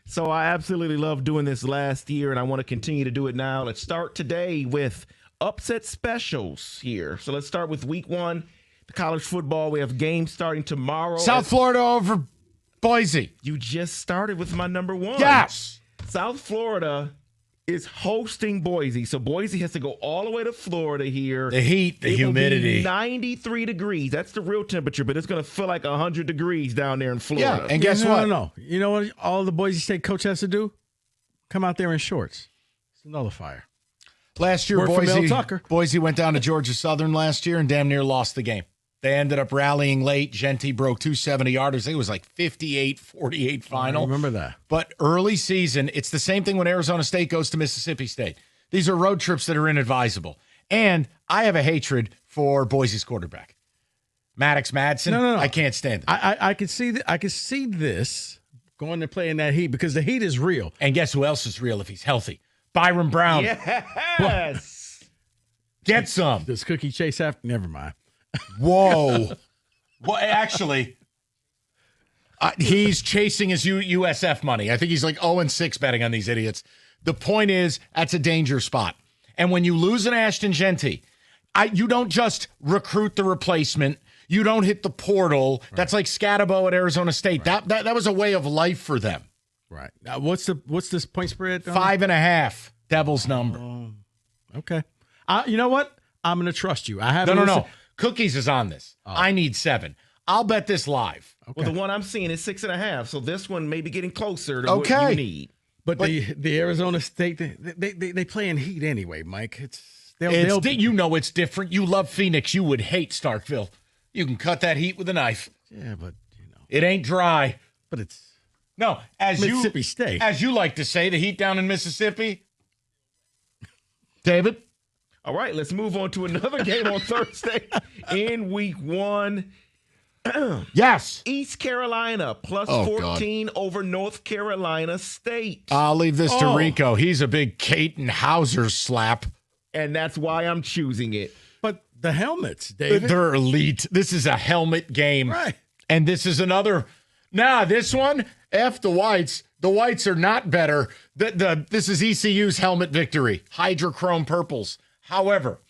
So I absolutely loved doing this last year, and I want to continue to do it now. Let's start today with upset specials here. So let's start with week 1, the college football. We have games starting tomorrow. South Florida over Boise. You just started with my number 1. Yes. South Florida is hosting Boise. So Boise has to go all the way to Florida here. The heat, the humidity. Will be 93 degrees. That's the real temperature, but it's going to feel like 100 degrees down there in Florida. Yeah, and guess what? No. You know what all the Boise State coach has to do? Come out there in shorts. It's a nullifier. Last year, Word from Mel Tucker. Boise went down to Georgia Southern last year and damn near lost the game. They ended up rallying late. Genty broke 2 70-yarders. It was like 58-48 final. I remember that. But early season, it's the same thing when Arizona State goes to Mississippi State. These are road trips that are inadvisable. And I have a hatred for Boise's quarterback. Maddox Madsen. No. I can't stand it. I can see this going to play in that heat because the heat is real. And guess who else is real if he's healthy? Byron Brown. Yes. Get some. Does Cookie chase after? Never mind. Whoa. Well, actually, he's chasing his USF money. I think he's like 0-6 betting on these idiots. The point is, that's a danger spot. And when you lose an Ashton Genty, you don't just recruit the replacement. You don't hit the portal. Right. That's like Scatabo at Arizona State. Right. That was a way of life for them. Right. Now, what's this point spread? 5.5. Devil's number. Okay. You know what? I'm going to trust you. I have no. Cookies is on this. I need 7. I'll bet this live. Okay. Well, the one I'm seeing is 6.5. So this one may be getting closer to what you need. But the Arizona State, they play in heat anyway, Mike. It's different. You love Phoenix. You would hate Starkville. You can cut that heat with a knife. Yeah, but it ain't dry. But it's Mississippi State. As you like to say, the heat down in Mississippi. David. All right, let's move on to another game on Thursday in week 1. Yes. East Carolina plus 14 over North Carolina State. I'll leave this to Rico. He's a big Caton Hauser slap. And that's why I'm choosing it. But the helmets, David. They're elite. This is a helmet game. Right. And this is another. This one, F the whites. The whites are not better. This is ECU's helmet victory. Hydrochrome purples. However,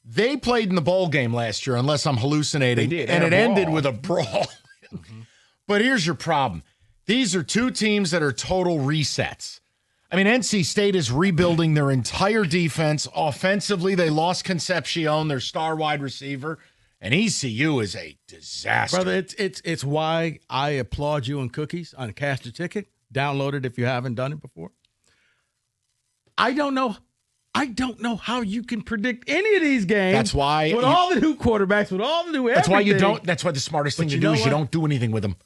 they played in the bowl game last year, unless I'm hallucinating. They did. And it ended with a brawl. But here's your problem. These are 2 teams that are total resets. I mean, NC State is rebuilding their entire defense. Offensively, they lost Concepcion, their star wide receiver. And ECU is a disaster. Brother, it's why I applaud you and Cookies on Cash the Ticket. Download it if you haven't done it before. I don't know how you can predict any of these games. That's why with all the new quarterbacks, with all the new everything. That's why you don't. That's why the smartest thing to do is you don't do anything with them.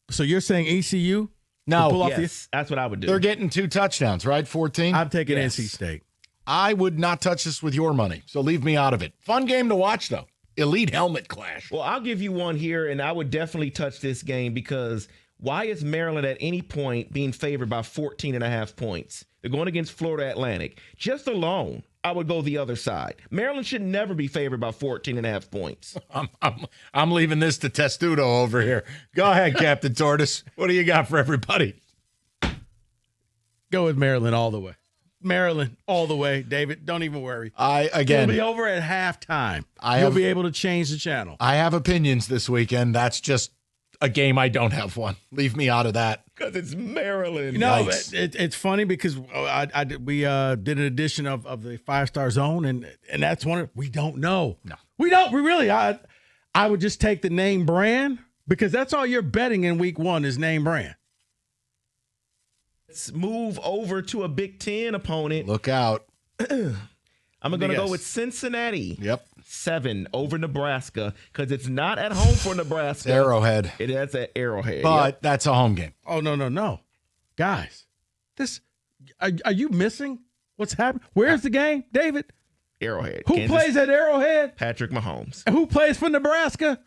So you're saying ECU? No, yes, that's what I would do. They're getting 2 touchdowns, right? 14. I'm taking NC State. I would not touch this with your money, so leave me out of it. Fun game to watch, though. Elite helmet clash. Well, I'll give you one here, and I would definitely touch this game because why is Maryland at any point being favored by 14.5 points? They're going against Florida Atlantic. Just alone, I would go the other side. Maryland should never be favored by 14.5 points. I'm leaving this to Testudo over here. Go ahead, Captain Tortoise. What do you got for everybody? Go with Maryland all the way. Maryland all the way, David. Don't even worry. It'll be over at halftime. You'll be able to change the channel. I have opinions this weekend. That's just a game I don't have one. Leave me out of that. Because it's Maryland. It's funny because we did an edition of the 5-Star Zone, and that's one we don't know. No. We don't. We really. I would just take the name brand because that's all you're betting in week 1 is name brand. Let's move over to a Big Ten opponent. Look out. I'm going to go with Cincinnati. Yep. 7 over Nebraska because it's not at home for Nebraska. Arrowhead. That's at Arrowhead. But that's a home game. Oh, no. Guys, are you missing what's happening? Where's the game, David? Arrowhead. Who plays at Arrowhead? Patrick Mahomes. And who plays for Nebraska?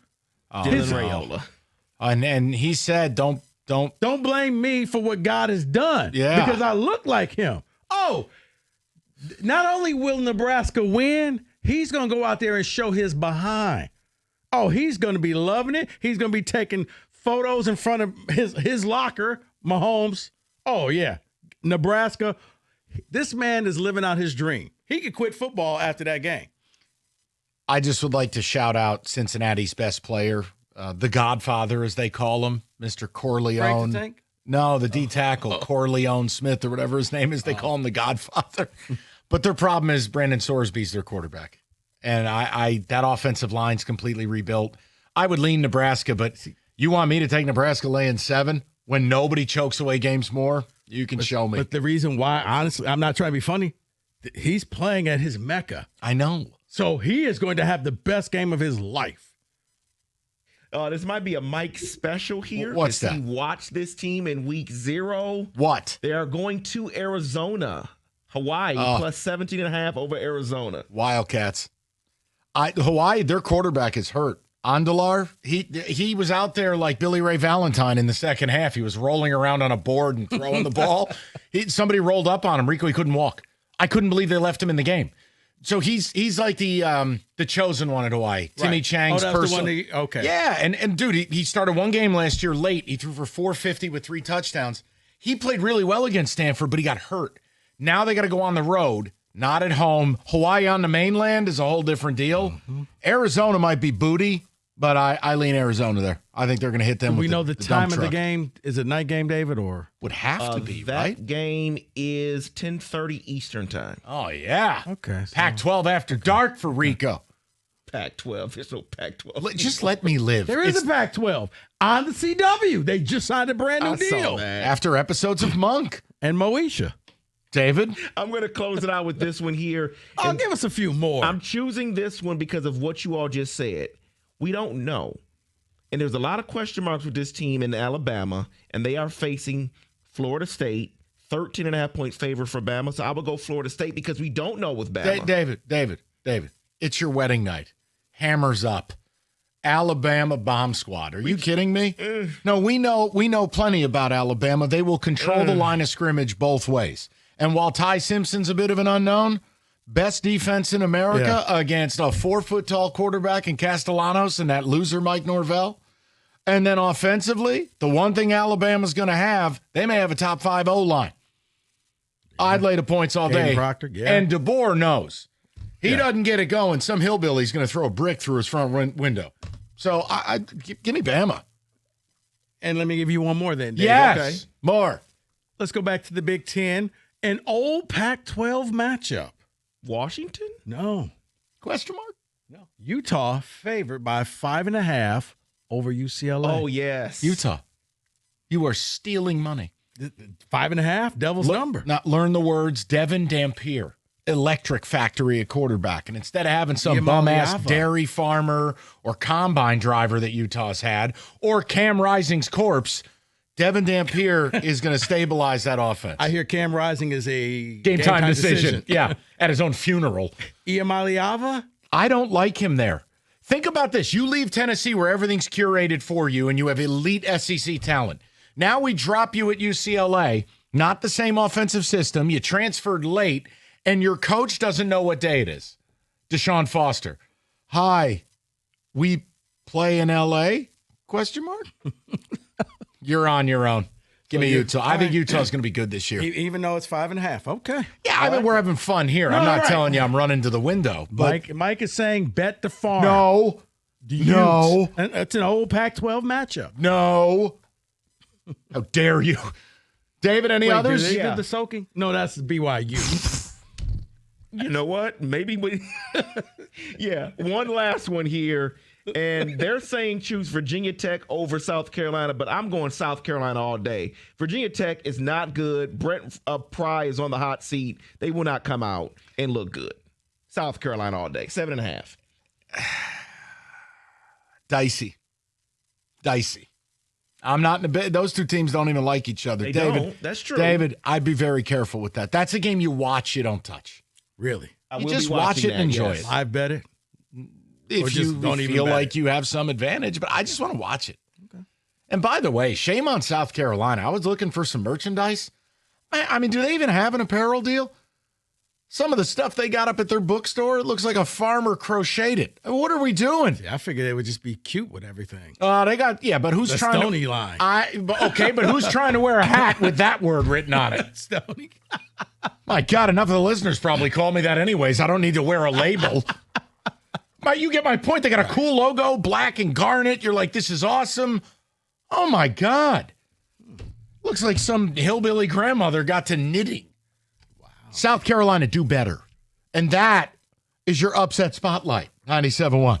Dylan Raiola. And he said, don't blame me for what God has done. Yeah. Because I look like him. Oh, not only will Nebraska win, he's going to go out there and show his behind. Oh, he's going to be loving it. He's going to be taking photos in front of his locker, Mahomes. Oh, yeah. Nebraska, this man is living out his dream. He could quit football after that game. I just would like to shout out Cincinnati's best player, the Godfather, as they call him, Mr. Corleone. Frank the Tank? No, the D tackle, Corleone Smith or whatever his name is. They call him the Godfather. But their problem is Brandon Sorsby's their quarterback. And that offensive line's completely rebuilt. I would lean Nebraska, but you want me to take Nebraska laying 7 when nobody chokes away games more? You can show me. But the reason why, honestly, I'm not trying to be funny, he's playing at his Mecca. I know. So he is going to have the best game of his life. This might be a Mike special here. What's that? He watched this team in week 0. What? They are going to Arizona. Hawaii plus 17.5 over Arizona. Wildcats. Hawaii, their quarterback is hurt. Andalar, he was out there like Billy Ray Valentine in the second half. He was rolling around on a board and throwing the ball. Somebody rolled up on him. Rico, he couldn't walk. I couldn't believe they left him in the game. So he's like the chosen one at Hawaii. Timmy Chang's person. Okay. Yeah, and dude, he started one game last year late. He threw for 450 with 3 touchdowns. He played really well against Stanford, but he got hurt. Now they got to go on the road, not at home. Hawaii on the mainland is a whole different deal. Mm-hmm. Arizona might be booty, but I lean Arizona there. I think they're going to hit them. Do with we know the time of the truck. game? Is it night game, David, or would have to be right? That game is 10:30 Eastern time. Oh yeah. Okay. So. Pac-12 after dark for Rico. Pac-12. There's no Pac-12. Just let me live. There is a Pac-12 on the CW. They just signed a brand new deal after episodes of Monk and Moesha. David? I'm going to close it out with this one here. Give us a few more. I'm choosing this one because of what you all just said. We don't know. And there's a lot of question marks with this team in Alabama, and they are facing Florida State, 13.5-point favor for Bama. So I would go Florida State because we don't know with Bama. David, it's your wedding night. Hammers up. Alabama bomb squad. Are you kidding me? No, we know plenty about Alabama. They will control the line of scrimmage both ways. And while Ty Simpson's a bit of an unknown, best defense in America against a 4-foot-tall quarterback in Castellanos and that loser Mike Norvell. And then offensively, the one thing Alabama's going to have, they may have a top 5 O-line. I'd lay the points all day. Proctor, And DeBoer knows. He doesn't get it going. Some hillbilly's going to throw a brick through his front window. So give me Bama. And let me give you one more then, Dave. Yes, okay. More. Let's go back to the Big Ten. An old Pac-12 matchup. Washington? No. Question mark? No. Utah favored by 5.5 over UCLA. Oh, yes. Utah. You are stealing money. 5.5, devil's number. Not learn the words Devin Dampier, electric factory at quarterback. And instead of having some bum-ass dairy farmer or combine driver that Utah's had, or Cam Rising's corpse, Devin Dampier is going to stabilize that offense. I hear Cam Rising is a game time decision. Yeah, at his own funeral. Iamaliava? I don't like him there. Think about this. You leave Tennessee where everything's curated for you and you have elite SEC talent. Now we drop you at UCLA, not the same offensive system. You transferred late, and your coach doesn't know what day it is. Deshaun Foster. Hi, we play in L.A.? Question mark? You're on your own. Give me Utah. I think Utah's going to be good this year. Even though it's 5.5. Okay. Yeah, I mean, we're having fun here. I'm not telling you I'm running to the window. But Mike is saying bet the farm. No. No. And it's an old Pac-12 matchup. No. How dare you? David, any others? Did they do the soaking? No, that's BYU. You know what? Maybe we... Yeah, one last one here. And they're saying choose Virginia Tech over South Carolina, but I'm going South Carolina all day. Virginia Tech is not good. Brent Pry is on the hot seat. They will not come out and look good. South Carolina all day, 7.5. Dicey. I'm not in a those two teams don't even like each other. They David, don't. That's true. David, I'd be very careful with that. That's a game you watch, you don't touch. Really? You just watch it and enjoy it. I bet it. If you feel like you have some advantage, but I just want to watch it. Okay. And by the way, shame on South Carolina. I was looking for some merchandise. I mean, do they even have an apparel deal? Some of the stuff they got up at their bookstore, it looks like a farmer crocheted it. What are we doing? I figured they would just be cute with everything. They got, but who's The trying Stony to... line. But who's trying to wear a hat with that word written on it? Stony. My God, enough of the listeners probably call me that anyways. I don't need to wear a label. You get my point. They got a cool logo, black and garnet. You're like, this is awesome. Oh, my God. Looks like some hillbilly grandmother got to knitting. South Carolina, do better. And that is your upset spotlight. 97.1.